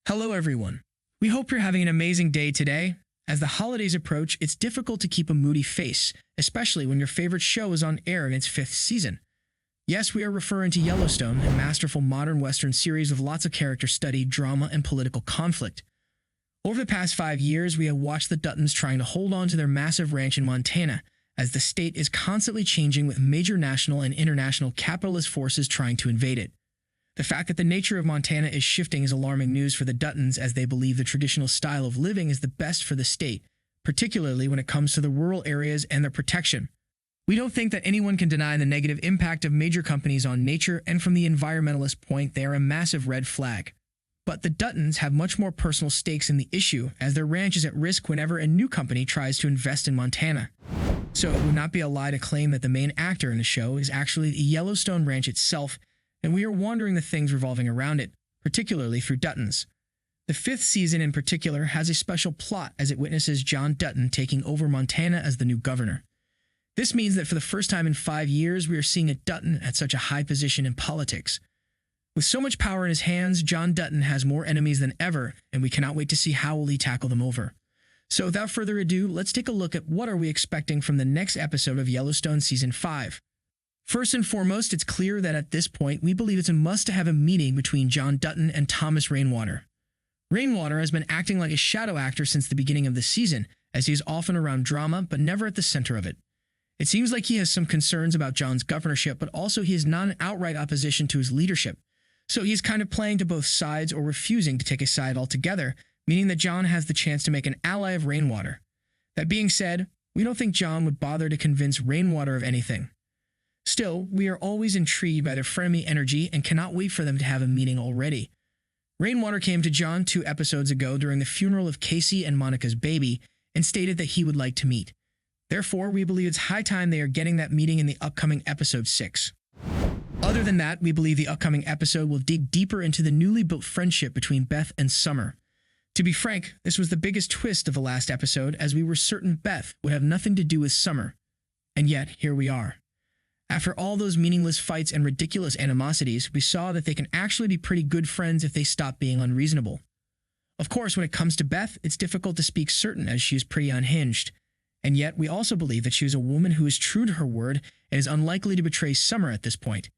Hello, everyone. We hope you're having an amazing day today. As the holidays approach, it's difficult to keep a moody face, especially when your favorite show is on air in its fifth season. Yes, we are referring to Yellowstone, a masterful modern Western series with lots of character study, drama, and political conflict. Over the past 5 years, we have watched the Duttons trying to hold on to their massive ranch in Montana, as the state is constantly changing with major national and international capitalist forces trying to invade it. The fact that the nature of Montana is shifting is alarming news for the Duttons, as they believe the traditional style of living is the best for the state, particularly when it comes to the rural areas and their protection. We don't think that anyone can deny the negative impact of major companies on nature, and from the environmentalist point, they are a massive red flag. But the Duttons have much more personal stakes in the issue, as their ranch is at risk whenever a new company tries to invest in Montana. So it would not be a lie to claim that the main actor in the show is actually the Yellowstone ranch itself, and we are wondering the things revolving around it, particularly through Duttons. The fifth season in particular has a special plot as it witnesses John Dutton taking over Montana as the new governor. This means that for the first time in 5 years, we are seeing a Dutton at such a high position in politics. With so much power in his hands, John Dutton has more enemies than ever, and we cannot wait to see how will he tackle them over. So without further ado, let's take a look at what are we expecting from the next episode of Yellowstone Season 5. First and foremost, it's clear that at this point, we believe it's a must to have a meeting between John Dutton and Thomas Rainwater. Rainwater has been acting like a shadow actor since the beginning of the season, as he is often around drama, but never at the center of it. It seems like he has some concerns about John's governorship, but also he is not in outright opposition to his leadership. So he is kind of playing to both sides or refusing to take a side altogether, meaning that John has the chance to make an ally of Rainwater. That being said, we don't think John would bother to convince Rainwater of anything. Still, we are always intrigued by their frenemy energy and cannot wait for them to have a meeting already. Rainwater came to John 2 episodes ago during the funeral of Casey and Monica's baby and stated that he would like to meet. Therefore, we believe it's high time they are getting that meeting in the upcoming episode 6. Other than that, we believe the upcoming episode will dig deeper into the newly built friendship between Beth and Summer. To be frank, this was the biggest twist of the last episode, as we were certain Beth would have nothing to do with Summer. And yet, here we are. After all those meaningless fights and ridiculous animosities, we saw that they can actually be pretty good friends if they stop being unreasonable. Of course, when it comes to Beth, it's difficult to speak certain, as she is pretty unhinged. And yet, we also believe that she is a woman who is true to her word and is unlikely to betray Summer at this point.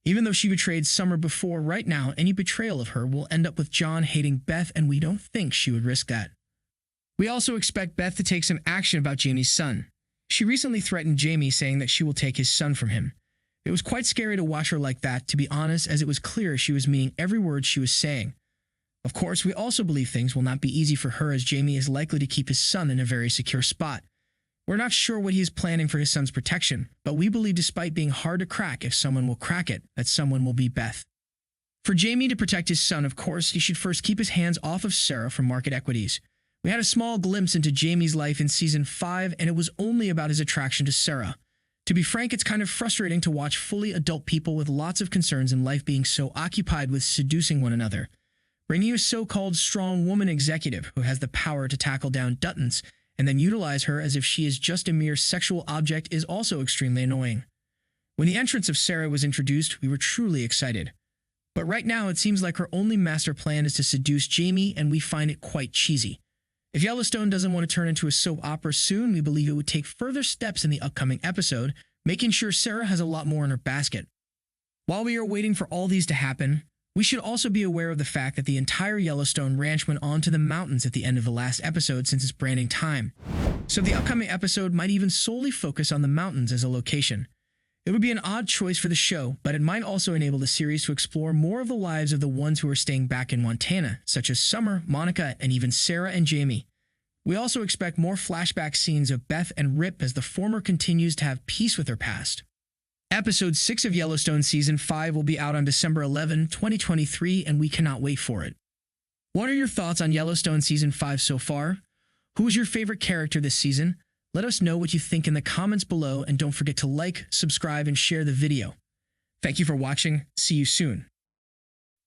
Even though she betrayed Summer before, right now, any betrayal of her will end up with John hating Beth, and we don't think she would risk that. We also expect Beth to take some action about Jamie's son. She recently threatened Jamie, saying that she will take his son from him. It was quite scary to watch her like that, to be honest, as it was clear she was meaning every word she was saying. Of course, we also believe things will not be easy for her, as Jamie is likely to keep his son in a very secure spot. We're not sure what he is planning for his son's protection, but we believe, despite being hard to crack, if someone will crack it, that someone will be Beth. For Jamie to protect his son, of course, he should first keep his hands off of Sarah from market equities. We had a small glimpse into Jamie's life in Season 5, and it was only about his attraction to Sarah. To be frank, it's kind of frustrating to watch fully adult people with lots of concerns in life being so occupied with seducing one another. Bringing a so-called strong woman executive who has the power to tackle down Duttons and then utilize her as if she is just a mere sexual object is also extremely annoying. When the entrance of Sarah was introduced, we were truly excited. But right now, it seems like her only master plan is to seduce Jamie, and we find it quite cheesy. If Yellowstone doesn't want to turn into a soap opera soon, we believe it would take further steps in the upcoming episode, making sure Sarah has a lot more in her basket. While we are waiting for all these to happen, we should also be aware of the fact that the entire Yellowstone ranch went on to the mountains at the end of the last episode since its branding time. So the upcoming episode might even solely focus on the mountains as a location. It would be an odd choice for the show, but it might also enable the series to explore more of the lives of the ones who are staying back in Montana, such as Summer, Monica, and even Sarah and Jamie. We also expect more flashback scenes of Beth and Rip as the former continues to have peace with her past. Episode 6 of Yellowstone Season 5 will be out on December 11, 2023, and we cannot wait for it. What are your thoughts on Yellowstone Season 5 so far? Who is your favorite character this season? Let us know what you think in the comments below, and don't forget to like, subscribe, and share the video. Thank you for watching. See you soon.